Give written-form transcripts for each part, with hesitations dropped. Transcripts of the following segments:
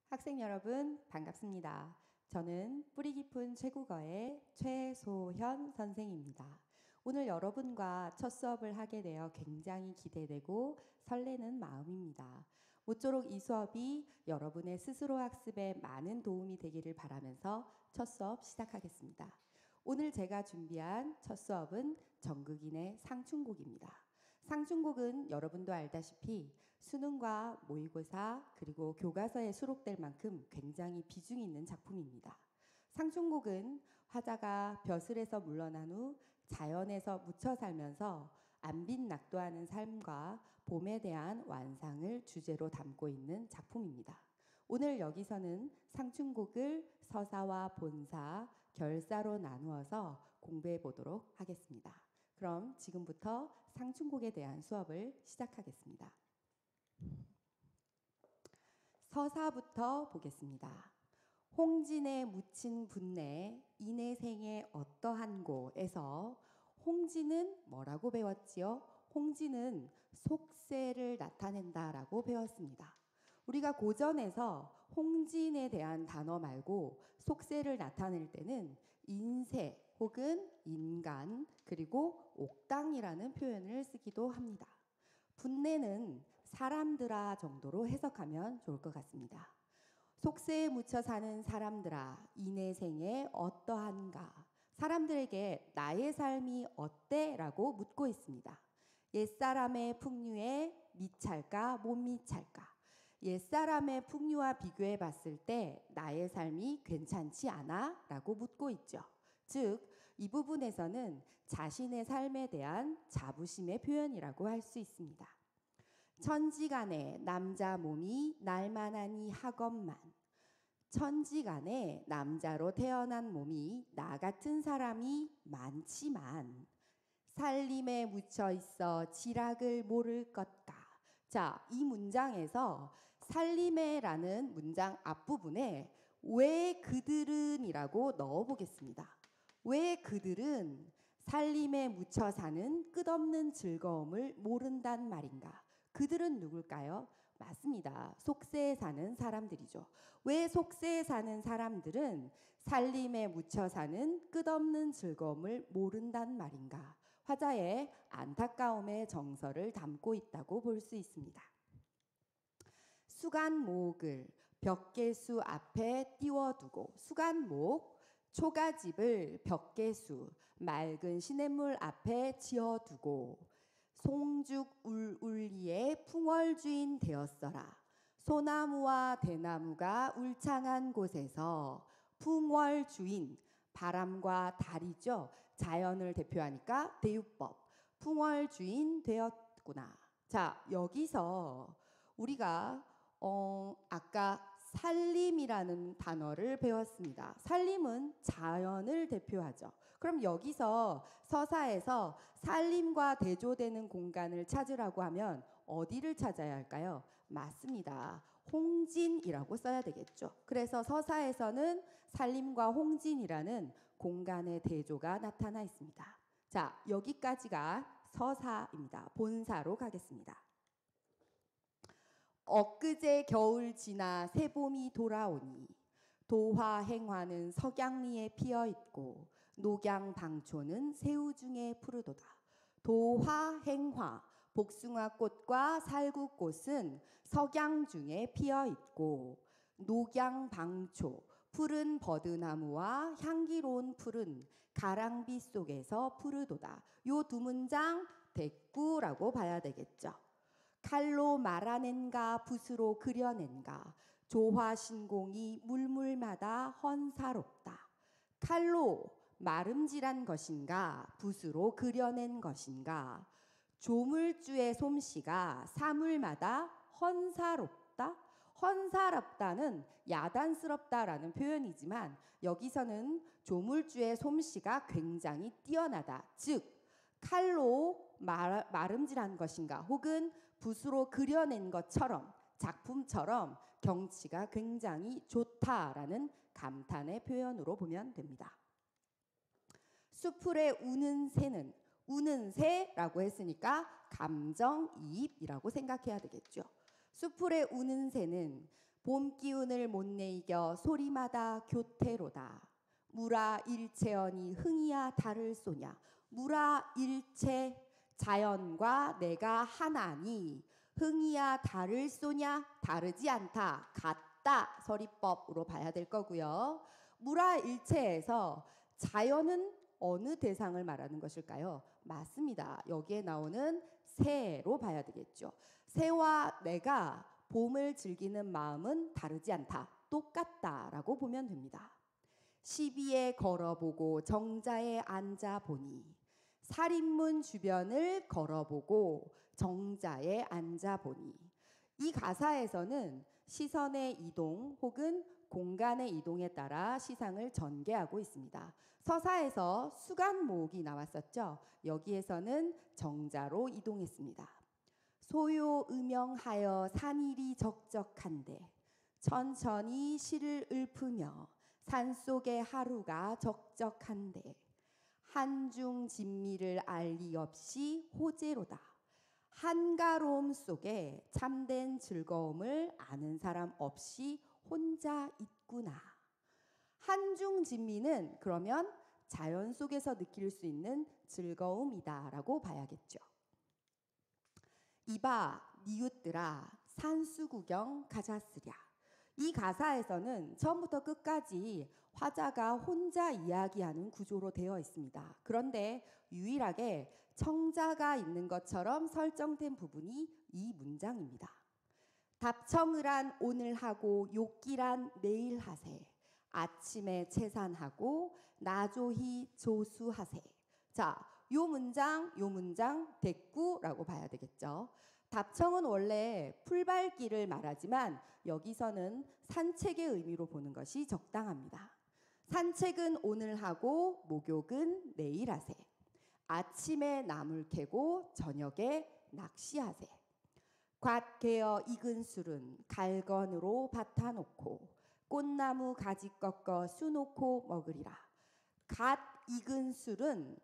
학생 여러분 반갑습니다. 저는 뿌리 깊은 최국어의 최소현 선생입니다. 오늘 여러분과 첫 수업을 하게 되어 굉장히 기대되고 설레는 마음입니다. 모쪼록 이 수업이 여러분의 스스로 학습에 많은 도움이 되기를 바라면서 첫 수업 시작하겠습니다. 오늘 제가 준비한 첫 수업은 정극인의 상충곡입니다. 상충곡은 여러분도 알다시피 수능과 모의고사 그리고 교과서에 수록될 만큼 굉장히 비중이 있는 작품입니다. 상충곡은 화자가 벼슬에서 물러난 후 자연에서 묻혀 살면서 안빈낙도하는 삶과 봄에 대한 완상을 주제로 담고 있는 작품입니다. 오늘 여기서는 상충곡을 서사와 본사, 결사로 나누어서 공부해 보도록 하겠습니다. 그럼 지금부터 상충곡에 대한 수업을 시작하겠습니다. 서사부터 보겠습니다. 홍진에 묻힌 분내 인해생에 어떠한고에서 홍진은 뭐라고 배웠지요? 홍진은 속세를 나타낸다라고 배웠습니다. 우리가 고전에서 홍진에 대한 단어 말고 속세를 나타낼 때는 인세 혹은 인간 그리고 옥당이라는 표현을 쓰기도 합니다. 분내는 사람들아 정도로 해석하면 좋을 것 같습니다. 속세에 묻혀 사는 사람들아 인해생에 어떠한가? 사람들에게 나의 삶이 어때? 라고 묻고 있습니다. 옛사람의 풍류에 미찰까 못 미찰까? 옛사람의 풍류와 비교해 봤을 때 나의 삶이 괜찮지 않아? 라고 묻고 있죠. 즉, 이 부분에서는 자신의 삶에 대한 자부심의 표현이라고 할 수 있습니다. 천지간에 남자 몸이 날만하니 하건만. 천지간에 남자로 태어난 몸이 나 같은 사람이 많지만 살림에 묻혀 있어 지락을 모를 것까. 자, 이 문장에서 살림에라는 문장 앞부분에 왜 그들은 이라고 넣어보겠습니다. 왜 그들은 살림에 묻혀 사는 끝없는 즐거움을 모른단 말인가? 그들은 누굴까요? 맞습니다. 속세에 사는 사람들이죠. 왜 속세에 사는 사람들은 살림에 묻혀 사는 끝없는 즐거움을 모른단 말인가? 화자의 안타까움의 정서를 담고 있다고 볼 수 있습니다. 수간목을 벽계수 앞에 띄워두고 수간목 초가집을 벽계수 맑은 시냇물 앞에 지어두고 송죽 울울리에 풍월주인 되었어라. 소나무와 대나무가 울창한 곳에서 풍월주인 바람과 달이죠. 자연을 대표하니까 대유법 풍월주인 되었구나. 자, 여기서 우리가 아까 살림이라는 단어를 배웠습니다. 살림은 자연을 대표하죠. 그럼 여기서 서사에서 살림과 대조되는 공간을 찾으라고 하면 어디를 찾아야 할까요? 맞습니다. 홍진이라고 써야 되겠죠. 그래서 서사에서는 살림과 홍진이라는 공간의 대조가 나타나 있습니다. 자, 여기까지가 서사입니다. 본사로 가겠습니다. 엊그제 겨울 지나 새봄이 돌아오니 도화행화는 석양리에 피어있고 녹양방초는 새우중에 푸르도다. 도화행화 복숭아꽃과 살구꽃은 석양중에 피어있고 녹양방초 푸른 버드나무와 향기로운 풀은 가랑비 속에서 푸르도다. 요 두 문장 대꾸라고 봐야 되겠죠. 칼로 말아낸가 붓으로 그려낸가 조화신공이 물물마다 헌사롭다. 칼로 마름질한 것인가 붓으로 그려낸 것인가 조물주의 솜씨가 사물마다 헌사롭다. 헌사롭다는 야단스럽다라는 표현이지만 여기서는 조물주의 솜씨가 굉장히 뛰어나다. 즉 칼로 마름질한 것인가 혹은 붓으로 그려낸 것처럼 작품처럼 경치가 굉장히 좋다라는 감탄의 표현으로 보면 됩니다. 수풀에 우는 새는 우는 새라고 했으니까 감정이입이라고 생각해야 되겠죠. 수풀에 우는 새는 봄 기운을 못 내이겨 소리마다 교태로다. 무라 일체언이 흥이야 다를 소냐. 무라 일체 자연과 내가 하나니 흥이야 다를 소냐. 다르지 않다. 같다. 서리법으로 봐야 될 거고요. 무라 일체에서 자연은 어느 대상을 말하는 것일까요? 맞습니다. 여기에 나오는 새로 봐야 되겠죠. 새와 내가 봄을 즐기는 마음은 다르지 않다. 똑같다라고 보면 됩니다. 시비에 걸어보고 정자에 앉아보니 살인문 주변을 걸어보고 정자에 앉아보니 이 가사에서는 시선의 이동 혹은 공간의 이동에 따라 시상을 전개하고 있습니다. 서사에서 수간 모으기 나왔었죠. 여기에서는 정자로 이동했습니다. 소요 음영하여 산일이 적적한데 천천히 시를 읊으며 산속의 하루가 적적한데 한중 진미를 알 리 없이 호재로다. 한가로움 속에 참된 즐거움을 아는 사람 없이 혼자 있구나. 한중 진미는 그러면 자연 속에서 느낄 수 있는 즐거움이다라고 봐야겠죠. 이봐 니웃들아 산수 구경 가자쓰랴. 이 가사에서는 처음부터 끝까지 화자가 혼자 이야기하는 구조로 되어 있습니다. 그런데 유일하게 청자가 있는 것처럼 설정된 부분이 이 문장입니다. 답청을한 오늘 하고 욕기란 내일 하세. 아침에 채산하고 나조히 조수하세. 자, 요 문장 대꾸라고 봐야 되겠죠. 답청은 원래 풀밟기를 말하지만 여기서는 산책의 의미로 보는 것이 적당합니다. 산책은 오늘 하고 목욕은 내일 하세. 아침에 나물 캐고 저녁에 낚시하세. 갓 개어 익은 술은 갈건으로 밭아놓고 꽃나무 가지 꺾어 수놓고 먹으리라. 갓 익은 술은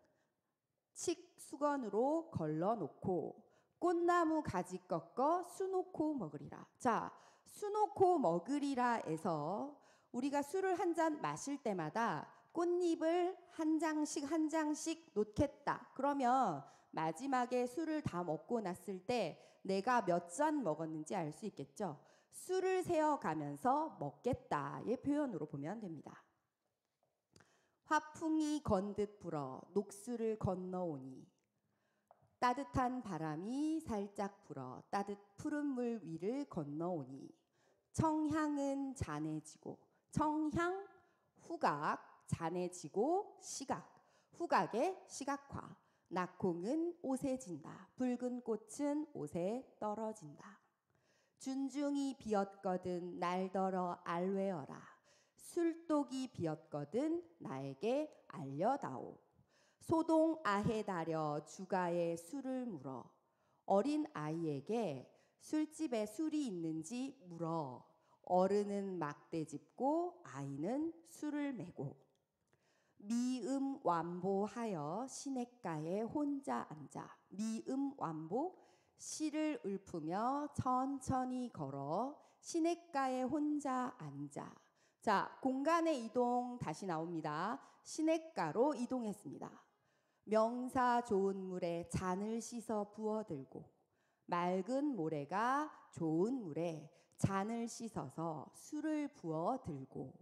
칡수건으로 걸러놓고 꽃나무 가지 꺾어 수놓고 먹으리라. 자, 수놓고 먹으리라에서 우리가 술을 한 잔 마실 때마다 꽃잎을 한 장씩 놓겠다. 그러면 마지막에 술을 다 먹고 났을 때 내가 몇 잔 먹었는지 알 수 있겠죠. 술을 세어가면서 먹겠다의 표현으로 보면 됩니다. 화풍이 건듯 불어 녹수를 건너오니 따뜻한 바람이 살짝 불어 푸른 물 위를 건너오니 청향은 잔해지고 청향 후각 잔해지고 시각 후각의 시각화 낙홍은 옷에 진다 붉은 꽃은 옷에 떨어진다 준중이 비었거든 날더러 알외어라 술독이 비었거든 나에게 알려다오 소동 아해다려 주가에 술을 물어 어린 아이에게 술집에 술이 있는지 물어 어른은 막대 짚고 아이는 술을 메고 미음 완보하여 시냇가에 혼자 앉아 미음 완보 시를 읊으며 천천히 걸어 시냇가에 혼자 앉아. 자, 공간의 이동 다시 나옵니다. 시냇가로 이동했습니다. 명사 좋은 물에 잔을 씻어 부어들고 맑은 모래가 좋은 물에 잔을 씻어서 술을 부어들고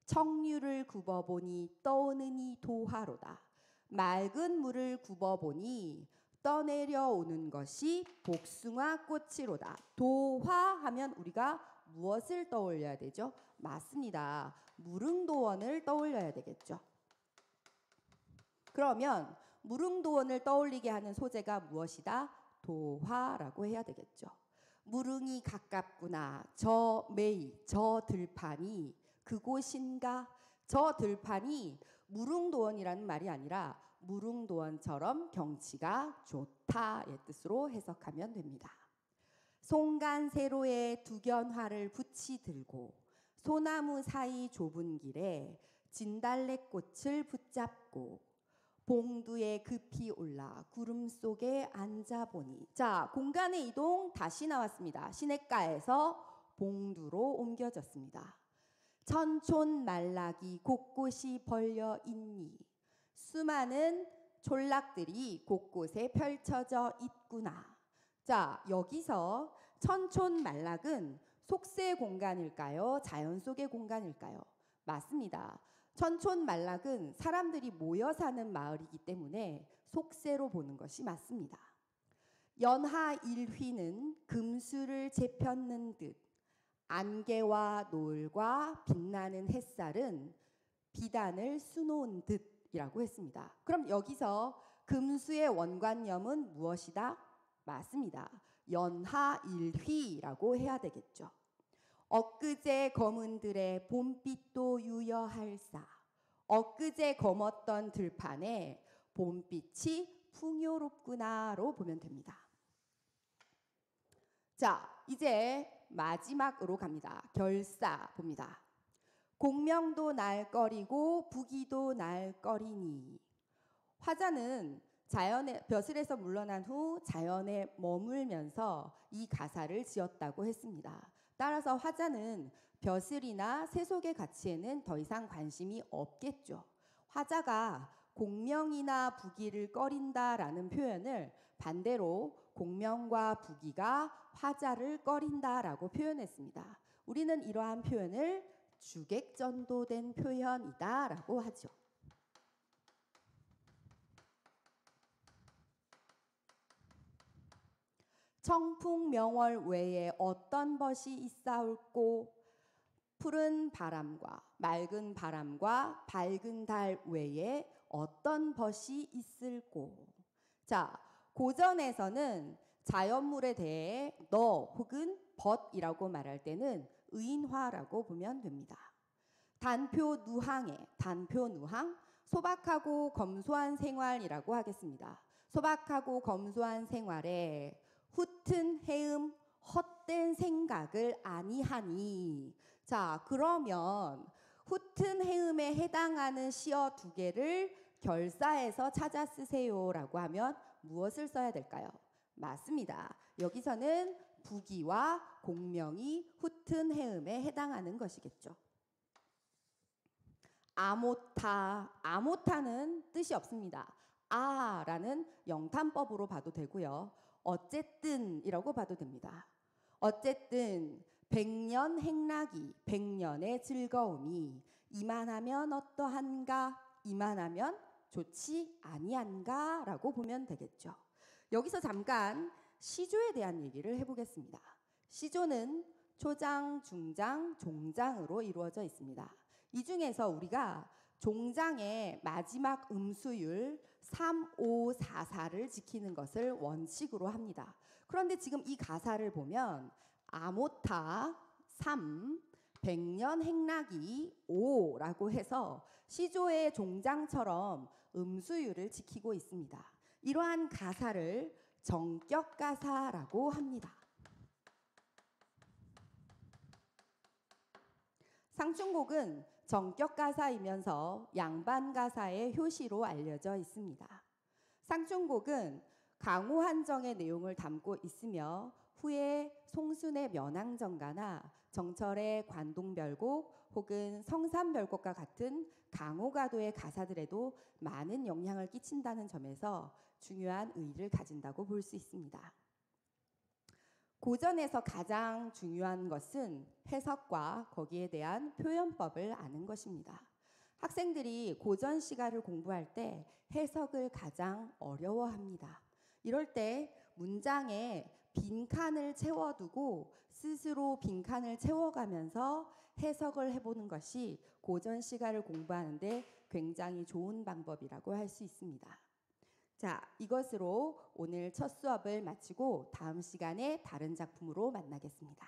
청류를 굽어보니 떠오느니 도화로다. 맑은 물을 굽어보니 떠내려오는 것이 복숭아 꽃이로다. 도화하면 우리가 무엇을 떠올려야 되죠? 맞습니다. 무릉도원을 떠올려야 되겠죠. 그러면 무릉도원을 떠올리게 하는 소재가 무엇이다? 도화라고 해야 되겠죠. 무릉이 가깝구나. 저 메이, 저 들판이 그곳인가? 저 들판이 무릉도원이라는 말이 아니라 무릉도원처럼 경치가 좋다의 뜻으로 해석하면 됩니다. 송간세로에 두견화를 붙이 들고 소나무 사이 좁은 길에 진달래꽃을 붙잡고 봉두에 급히 올라 구름 속에 앉아보니 자 공간의 이동 다시 나왔습니다. 시냇가에서 봉두로 옮겨졌습니다. 천촌 말락이 곳곳이 벌려 있니 수많은 촌락들이 곳곳에 펼쳐져 있구나. 자, 여기서 천촌 말락은 속세 공간일까요? 자연 속의 공간일까요? 맞습니다. 천촌 말락은 사람들이 모여 사는 마을이기 때문에 속세로 보는 것이 맞습니다. 연하 일휘는 금수를 재폈는 듯 안개와 노을과 빛나는 햇살은 비단을 수놓은 듯이라고 했습니다. 그럼 여기서 금수의 원관념은 무엇이다? 맞습니다. 연하일휘라고 해야 되겠죠. 엊그제 검은들의 봄빛도 유여할사. 엊그제 검었던 들판에 봄빛이 풍요롭구나로 보면 됩니다. 자, 이제 마지막으로 갑니다. 결사 봅니다. 공명도 날거리고 부귀도 날거리니. 화자는 자연의 벼슬에서 물러난 후 자연에 머물면서 이 가사를 지었다고 했습니다. 따라서 화자는 벼슬이나 세속의 가치에는 더 이상 관심이 없겠죠. 화자가 공명이나 부귀를 꺼린다라는 표현을 반대로 공명과 부귀가 화자를 꺼린다라고 표현했습니다. 우리는 이러한 표현을 주객전도된 표현이다라고 하죠. 청풍명월 외에 어떤 벗이 있사올꼬 푸른 바람과 맑은 바람과 밝은 달 외에 어떤 벗이 있을꼬. 자, 고전에서는 자연물에 대해 너 혹은 벗이라고 말할 때는 의인화라고 보면 됩니다. 단표 누항에 단표 누항 소박하고 검소한 생활이라고 하겠습니다. 소박하고 검소한 생활에 훗은 해음 헛된 생각을 아니하니. 자, 그러면 훗은 해음에 해당하는 시어 두 개를 결사해서 찾아 쓰세요라고 하면 무엇을 써야 될까요? 맞습니다. 여기서는 부귀와 공명이 훗은 해음에 해당하는 것이겠죠. 아모타, 아모타는 뜻이 없습니다. 아라는 영탄법으로 봐도 되고요. 어쨌든 이라고 봐도 됩니다. 어쨌든 백년 행락이 백년의 즐거움이 이만하면 어떠한가 이만하면 좋지 아니한가 라고 보면 되겠죠. 여기서 잠깐 시조에 대한 얘기를 해보겠습니다. 시조는 초장, 중장, 종장으로 이루어져 있습니다. 이 중에서 우리가 종장의 마지막 음수율 3, 5, 4, 4를 지키는 것을 원칙으로 합니다. 그런데 지금 이 가사를 보면 아모타 3, 백년 행락이 5라고 해서 시조의 종장처럼 음수율을 지키고 있습니다. 이러한 가사를 정격가사라고 합니다. 상충곡은 정격가사이면서 양반가사의 효시로 알려져 있습니다. 상충곡은 강호한정의 내용을 담고 있으며 후에 송순의 면항정가나 정철의 관동별곡 혹은 성산별곡과 같은 강호가도의 가사들에도 많은 영향을 끼친다는 점에서 중요한 의의를 가진다고 볼 수 있습니다. 고전에서 가장 중요한 것은 해석과 거기에 대한 표현법을 아는 것입니다. 학생들이 고전 시가를 공부할 때 해석을 가장 어려워합니다. 이럴 때 문장에 빈칸을 채워두고 스스로 빈칸을 채워가면서 해석을 해보는 것이 고전 시가를 공부하는데 굉장히 좋은 방법이라고 할 수 있습니다. 자, 이것으로 오늘 첫 수업을 마치고 다음 시간에 다른 작품으로 만나겠습니다.